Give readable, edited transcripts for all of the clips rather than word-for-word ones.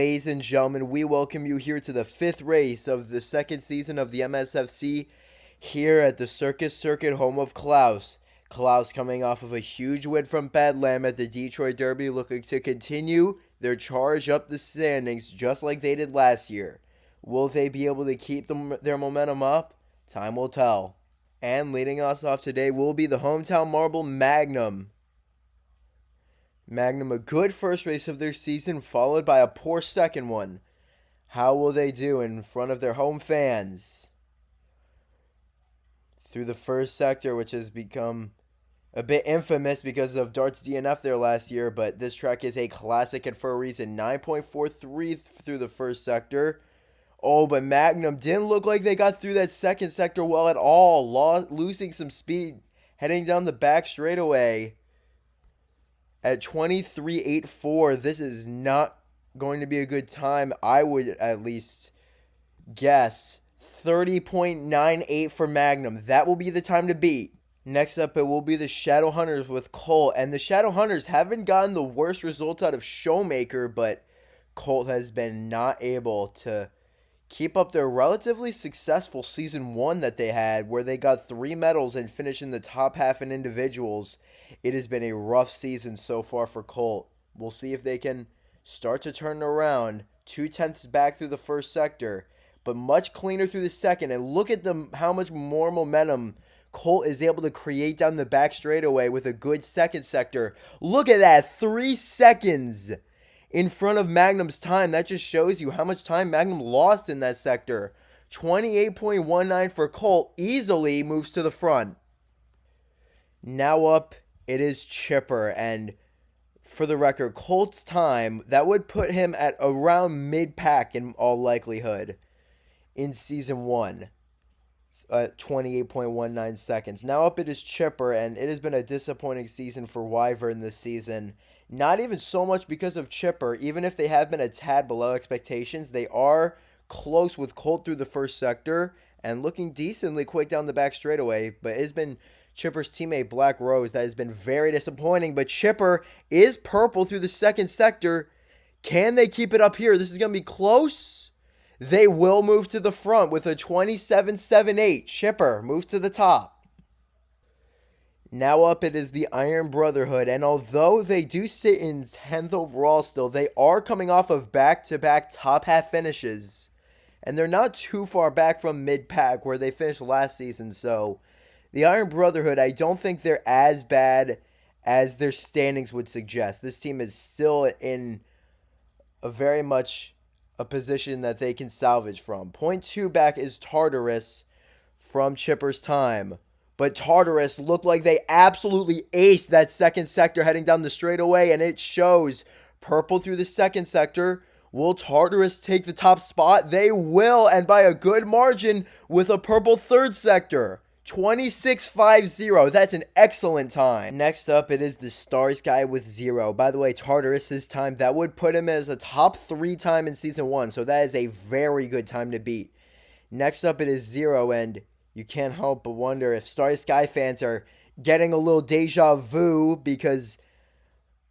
Ladies and gentlemen, we welcome you here to the 5th race of the 2nd season of the MSFC here at the Circus circuit, home of Klaus. Klaus coming off of a huge win from Bedlam at the Detroit Derby, looking to continue their charge up the standings just like they did last year. Will they be able to keep their momentum up? Time will tell. And leading us off today will be the hometown marble Magnum. Magnum, a good first race of their season, followed by a poor second one. How will they do in front of their home fans? Through the first sector, which has become a bit infamous because of Dart's DNF there last year, but this track is a classic and for a reason. 9.43 through the first sector. Oh, but Magnum didn't look like they got through that second sector well at all, losing some speed, heading down the back straightaway. At 23.84, this is not going to be a good time. I would at least guess 30.98 for Magnum. That will be the time to beat. Next up, it will be the Shadow Hunters with Colt. And the Shadow Hunters haven't gotten the worst results out of Showmaker, but Colt has been not able to keep up their relatively successful Season 1 that they had, where they got 3 medals and finished in the top half in individuals. It has been a rough season so far for Colt. We'll see if they can start to turn around. 0.2 back through the first sector, but much cleaner through the second. And look at how much more momentum Colt is able to create down the back straightaway with a good second sector. Look at that, 3 seconds in front of Magnum's time. That just shows you how much time Magnum lost in that sector. 28.19 for Colt, easily moves to the front. Now up, it is Chipper, and for the record, Colt's time, that would put him at around mid-pack in all likelihood in Season 1. 28.19 seconds. Now up it is Chipper, and it has been a disappointing season for Wyvern this season. Not even so much because of Chipper. Even if they have been a tad below expectations, they are close with Colt through the first sector and looking decently quick down the back straightaway, but it's been Chipper's teammate Black Rose that has been very disappointing. But Chipper is purple through the second sector. Can they keep it up here? This is going to be close. They will move to the front with a 27.78. Chipper moves to the top. Now up it is the Iron Brotherhood, and although they do sit in 10th overall still, they are coming off of back-to-back top half finishes. And they're not too far back from mid-pack where they finished last season, so the Iron Brotherhood, I don't think they're as bad as their standings would suggest. This team is still in a very much a position that they can salvage from. 0.2 back is Tartarus from Chipper's time. But Tartarus looked like they absolutely aced that second sector heading down the straightaway, and it shows. Purple through the second sector. Will Tartarus take the top spot? They will, and by a good margin with a purple third sector. 26.50. That's an excellent time. Next up, it is the Stars guy with 0. By the way, Tartarus's time, that would put him as a top 3 time in Season 1. So that is a very good time to beat. Next up, it is 0. And you can't help but wonder if Starry Sky fans are getting a little deja vu because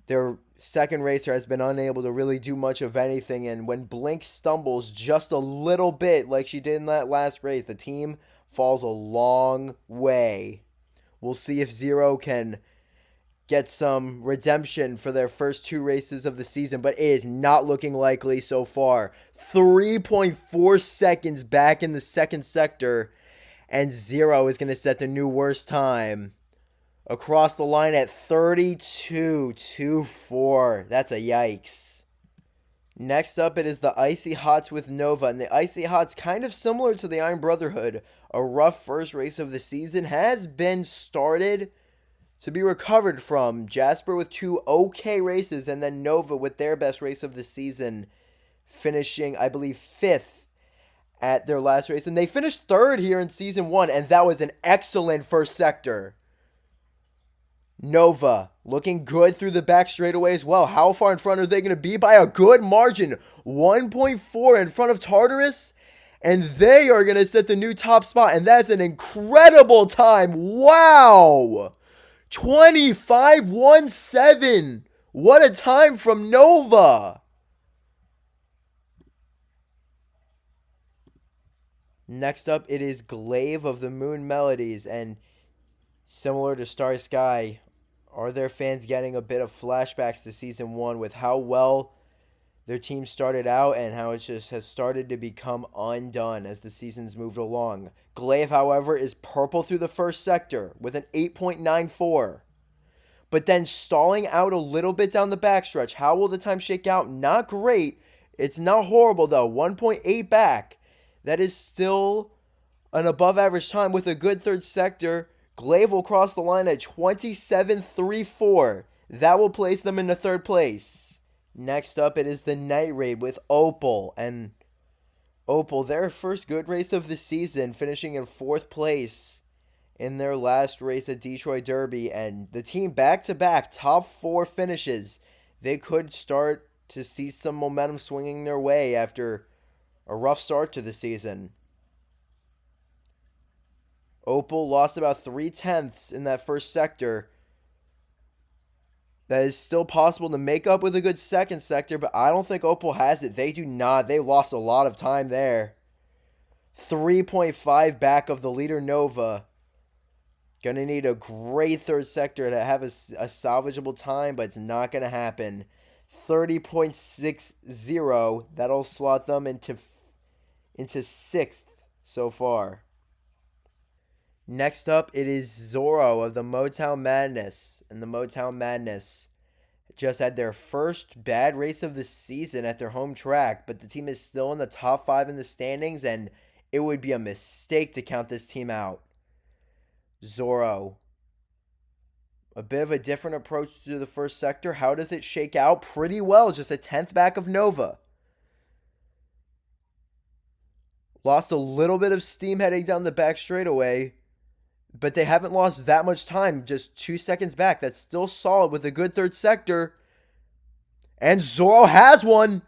their second racer has been unable to really do much of anything. And when Blink stumbles just a little bit like she did in that last race, the team falls a long way. We'll see if 0 can get some redemption for their first 2 races of the season, but it is not looking likely so far. 3.4 seconds back in the second sector, and 0 is going to set the new worst time. Across the line at 32.24. That's a yikes. Next up, it is the Icy Hots with Nova, and the Icy Hots, kind of similar to the Iron Brotherhood. A rough first race of the season has been started to be recovered from. Jasper with 2 okay races, and then Nova with their best race of the season, finishing, I believe, 5th at their last race. And they finished 3rd here in Season 1, and that was an excellent first sector. Nova looking good through the back straightaway as well. How far in front are they going to be? By a good margin. 1.4 in front of Tartarus. And they are going to set the new top spot. And that's an incredible time. Wow. 25.17. What a time from Nova. Next up, it is Glaive of the Moon Melodies, and similar to Star Sky, are their fans getting a bit of flashbacks to Season 1 with how well their team started out and how it just has started to become undone as the season's moved along. Glaive, however, is purple through the first sector with an 8.94. But then stalling out a little bit down the backstretch. How will the time shake out? Not great. It's not horrible, though. 1.8 back. That is still an above average time with a good third sector. Glaive will cross the line at 27.34. That will place them in the third place. Next up, it is the Night Raid with Opal. And Opal, their first good race of the season, finishing in fourth place in their last race at Detroit Derby. And the team back-to-back top 4 finishes. They could start to see some momentum swinging their way after a rough start to the season. Opal lost about 3/10 in that first sector. That is still possible to make up with a good second sector, but I don't think Opal has it. They do not. They lost a lot of time there. 3.5 back of the leader Nova. Gonna need a great third sector to have a salvageable time, but it's not gonna happen. 30.60. That'll slot them into 6th so far. Next up, it is Zorro of the Motown Madness. And the Motown Madness just had their first bad race of the season at their home track, but the team is still in the top 5 in the standings, and it would be a mistake to count this team out. Zorro. A bit of a different approach to the first sector. How does it shake out? Pretty well, just a 10th back of Nova. Lost a little bit of steam heading down the back straightaway, but they haven't lost that much time, just 2 seconds back. That's still solid with a good third sector. And Zorro has one.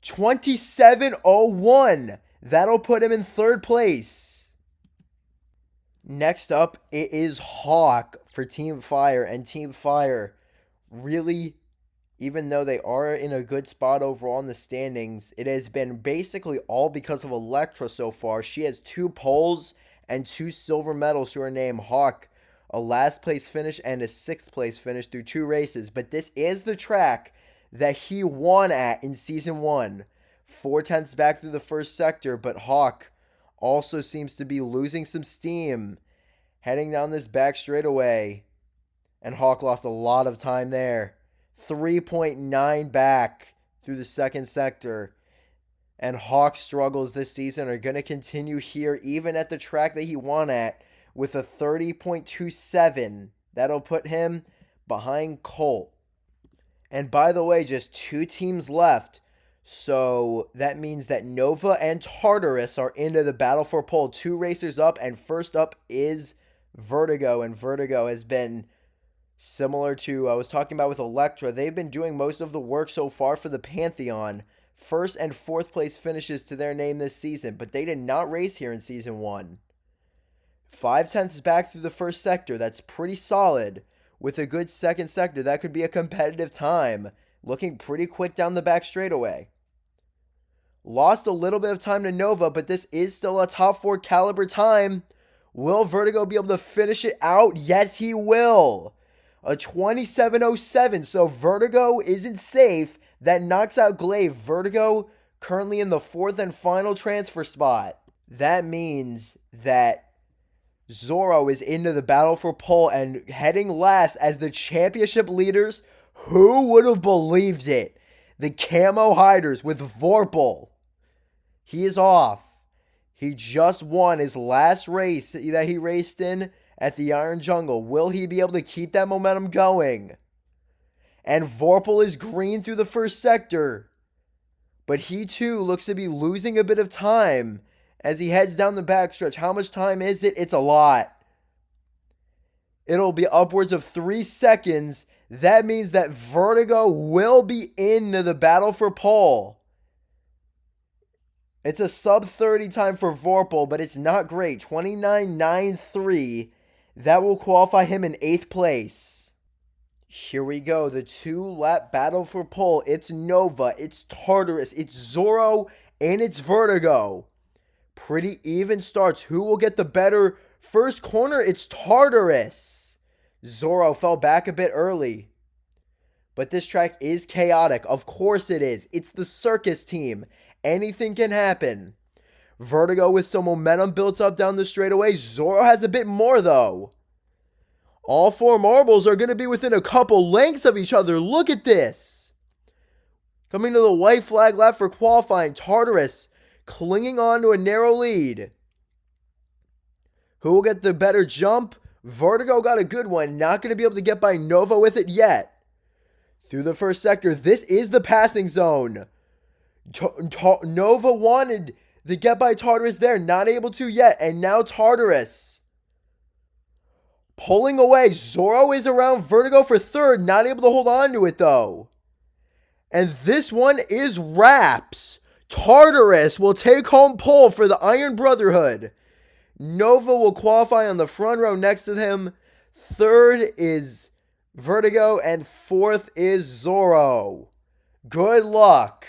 27.01. That'll put him in third place. Next up, it is Hawk for Team Fire. And Team Fire, really, even though they are in a good spot overall in the standings, it has been basically all because of Electra so far. She has 2 poles and 2 silver medals to her name. Hawk, a last place finish and a 6th place finish through 2 races. But this is the track that he won at in Season 1. 4/10 back through the first sector, but Hawk also seems to be losing some steam heading down this back straightaway. And Hawk lost a lot of time there. 3.9 back through the second sector. And Hawk's struggles this season are going to continue here, even at the track that he won at, with a 30.27. That'll put him behind Colt. And by the way, just 2 teams left. So that means that Nova and Tartarus are into the battle for pole. 2 racers up, and first up is Vertigo. And Vertigo has been similar to I was talking about with Electra. They've been doing most of the work so far for the Pantheon. 1st and 4th place finishes to their name this season, but they did not race here in Season 1. 5/10 back through the first sector. That's pretty solid. With a good second sector, that could be a competitive time. Looking pretty quick down the back straightaway. Lost a little bit of time to Nova, but this is still a top 4 caliber time. Will Vertigo be able to finish it out? Yes, he will. A 27.07, so Vertigo isn't safe. That knocks out Glaive. Vertigo currently in the 4th and final transfer spot. That means that Zorro is into the battle for pole and heading last as the championship leaders. Who would have believed it? The Camo Hiders with Vorpal. He is off. He just won his last race that he raced in at the Iron Jungle. Will he be able to keep that momentum going? And Vorpal is green through the first sector. But he too looks to be losing a bit of time as he heads down the backstretch. How much time is it? It's a lot. It'll be upwards of 3 seconds. That means that Vertigo will be into the battle for pole. It's a sub 30 time for Vorpal, but it's not great. 29.93. That will qualify him in 8th place. Here we go. The 2-lap battle for pole. It's Nova. It's Tartarus. It's Zorro. And it's Vertigo. Pretty even starts. Who will get the better first corner? It's Tartarus. Zoro fell back a bit early. But this track is chaotic. Of course it is. It's the Circus team. Anything can happen. Vertigo with some momentum built up down the straightaway. Zoro has a bit more though. All four marbles are going to be within a couple lengths of each other. Look at this. Coming to the white flag lap for qualifying. Tartarus clinging on to a narrow lead. Who will get the better jump? Vertigo got a good one. Not going to be able to get by Nova with it yet. Through the first sector, this is the passing zone. Nova wanted to get by Tartarus there. Not able to yet. And now Tartarus pulling away. Zoro is around Vertigo for third. Not able to hold on to it though. And this one is wraps. Tartarus will take home pole for the Iron Brotherhood. Nova will qualify on the front row next to him. Third is Vertigo and fourth is Zoro. Good luck.